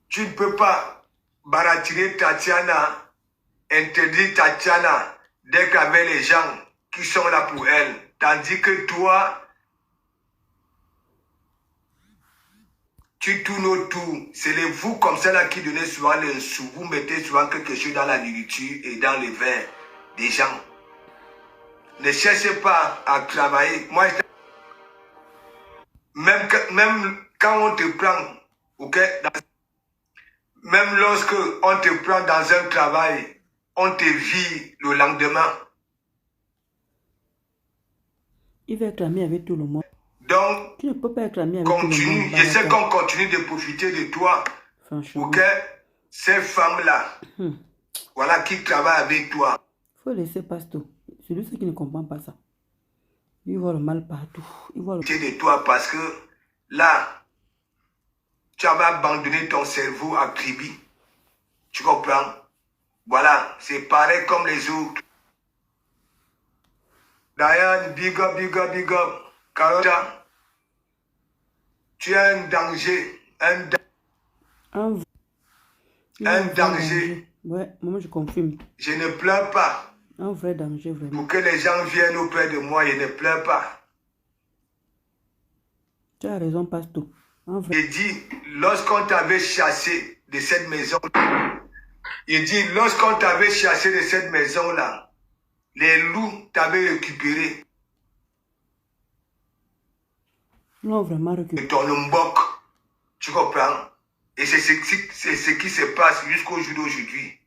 Tu ne peux pas baratiner Tatiana, interdire Tatiana d'être avec les gens qui sont là pour elle. Tandis que toi, tu tournes autour. C'est les vous comme ça là qui donnez souvent les sous. Vous mettez souvent quelque chose dans la nourriture et dans les verres des gens. Ne cherchez pas à travailler. Moi, même quand on te prend, ok, même lorsque on te prend dans un travail, on te vit le lendemain. Il va être ami avec tout le monde. Donc, Tu ne peux pas être ami avec tout le monde. je sais qu'on continue de profiter de toi. Franchement. Ok, ces femmes-là, voilà, qui travaillent avec toi. Il faut laisser Pasteur. C'est lui qui ne comprend pas ça. Il voit le mal partout. Il voit le de toi parce que là, tu avais abandonné ton cerveau à Kribi. Tu comprends? Voilà, c'est pareil comme les autres. Diane, big up, big up, big up. Carota, tu es un danger. Un danger. Ouais, moi je confirme. Je ne pleure pas. Un vrai danger, vraiment. Pour que les gens viennent auprès de moi, je ne pleure pas. Tu as raison, Pasteur. Il dit, lorsqu'on t'avait chassé de cette maison, il dit, lorsqu'on t'avait chassé de cette maison-là, les loups t'avaient récupéré. Non, vraiment récupéré. Ton lombok, tu comprends? Et c'est ce qui se passe jusqu'au jour d'aujourd'hui.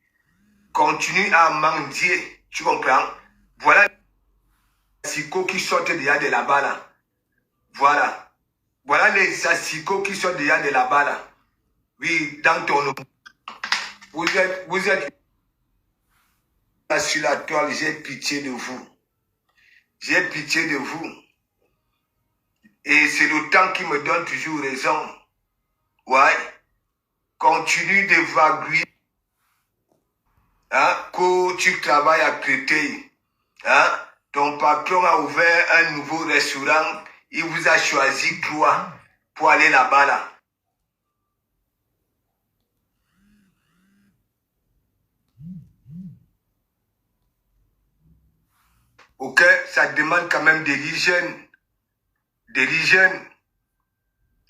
Continue à mendier, tu comprends? Voilà les assicots qui sortent déjà de là-bas là. Voilà. Voilà les assicots qui sortent déjà de là-bas là. Oui, dans ton nom. Vous êtes sur la toile, j'ai pitié de vous. J'ai pitié de vous. Et c'est le temps qui me donne toujours raison. Ouais. Continue de vaguer. Hein, que tu travailles à Créteil. Hein, ton patron a ouvert un nouveau restaurant. Il vous a choisi toi pour aller là-bas là. Ok, ça demande quand même de l'hygiène. De l'hygiène.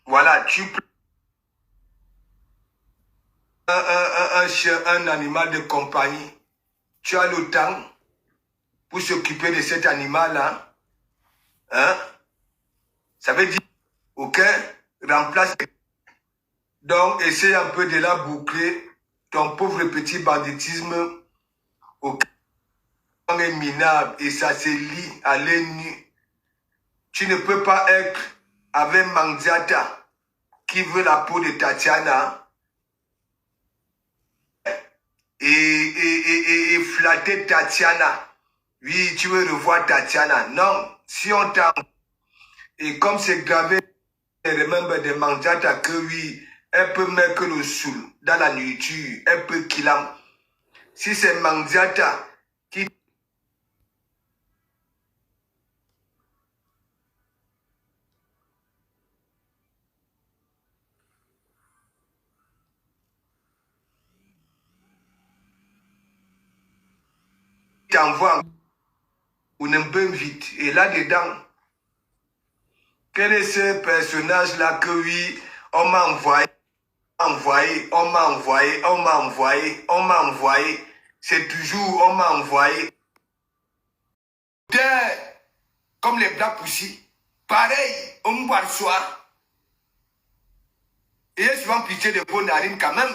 Voilà, tu prends un chien, un animal de compagnie. Tu as le temps pour s'occuper de cet animal-là. Hein? Ça veut dire, ok, remplace. Donc, essaye un peu de la boucler. Ton pauvre petit banditisme, ok, est minable et ça se lie à l'ennemi. Tu ne peux pas être avec Mandiata qui veut la peau de Tatiana et flatter Tatiana. Oui, tu veux revoir Tatiana. Non, si on t'a... Et comme c'est gravé, remember de Mandiata que oui, elle peut mettre le soul dans la nourriture, elle peut qu'il a. Si c'est Mandiata qui t'envoie on un peu vite. Et là-dedans, quel est ce personnage-là que oui, on m'a envoyé, on m'a envoyé. C'est toujours on m'a envoyé. Comme les Black Pussy. Pareil, on me voit le soir. Et il y a souvent pitié de vos narines quand même.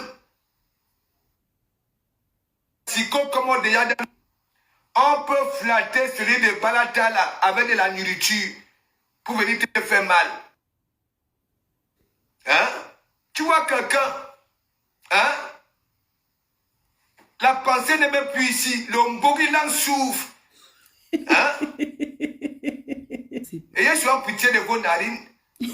Si comme on déjà on peut flatter celui de Balata là avec de la nourriture pour venir te faire mal. Hein? Tu vois quelqu'un, hein? La pensée n'est même plus ici. Le Mbogilan souffre. Hein? Ayez souvent pitié de vos narines. Il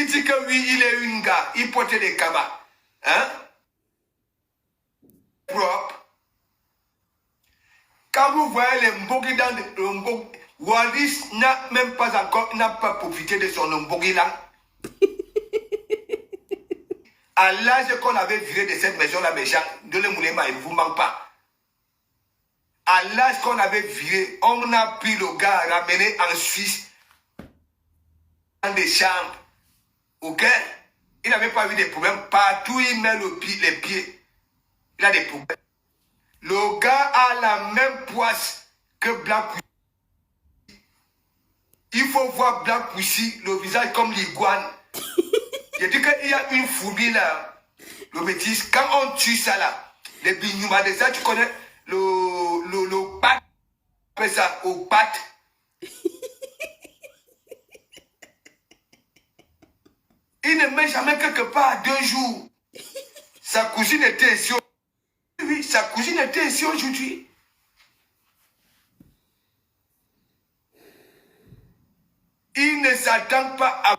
dit que oui, il est une gars. Il porte des cabas. Hein? Propre. Quand vous voyez les Mbogilan, Wallis n'a même pas encore, n'a pas profité de son Mbogilan. À l'âge qu'on avait viré de cette maison-là, mes gens, de le moulema, il ne vous manque pas. À l'âge qu'on avait viré, on a pris le gars, ramené en Suisse, dans des chambres. Ok? Il n'avait pas eu de problèmes. Partout, il met les pieds. Il a des problèmes. Le gars a la même poisse que Black Pussy. Il faut voir Black Pussy, le visage comme l'iguane. Je dis qu'il y a une fourmi là. Le métis, quand on tue ça là, les bignoumas de ça, tu connais le pat, on appelle ça au pat. Il ne met jamais quelque part 2 jours. Sa cousine était ici. Oui, sa cousine était ici aujourd'hui. Il ne s'attend pas à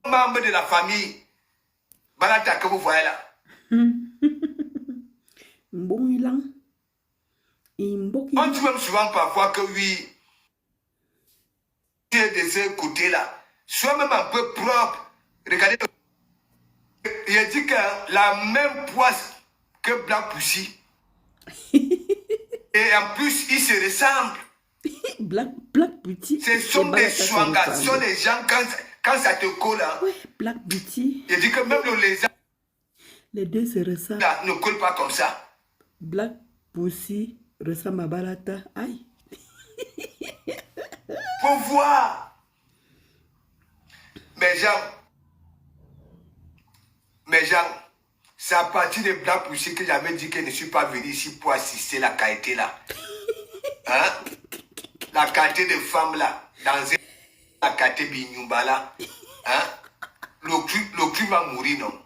un membre de la famille. Balata que vous voyez là. Bon, il a. On dit même souvent parfois que oui, de ce côté-là, sois même un peu propre. Regardez, il dit que la même poisse que Black Pussy. Et en plus, ils se ressemblent. Black Beauty. Ce sont des swangas, ce sont des gens, quand ça te colle. Hein, ouais, Black Beauty. il dit que même le lézard les deux se ressemblent. ne colle pas comme ça. Black Pussy ressemble à Balata. Aïe. Faut voir. Mes gens, c'est à partir de Black Pussy que j'avais dit que je ne suis pas venu ici pour assister la qualité là. Hein? La qualité de femme là, dans la qualité Binyumba là. Hein? Le cul va mourir, non?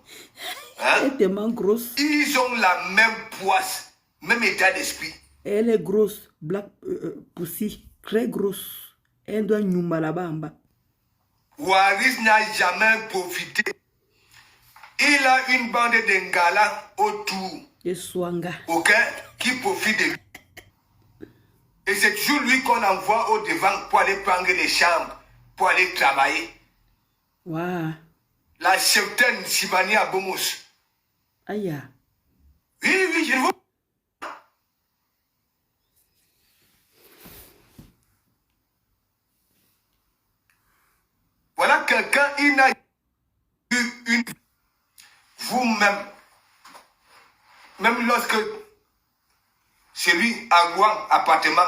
Hein? Elle est tellement grosse. Ils ont la même poisse, même état d'esprit. Elle est grosse. Black Pussy, très grosse. Elle doit nyumba là-bas en bas. Waris n'a jamais profité. Il a une bande de ngala autour. Et Swanga. Ok? Qui profite de lui. Et c'est toujours lui qu'on envoie au devant pour aller prendre les chambres, pour aller travailler. Waouh. La cheptaine Sibani à Bomos. Aïe. Oui, je le vois. Voilà quelqu'un, il n'a eu une... Vous-même, même lorsque celui à Rouen, appartement,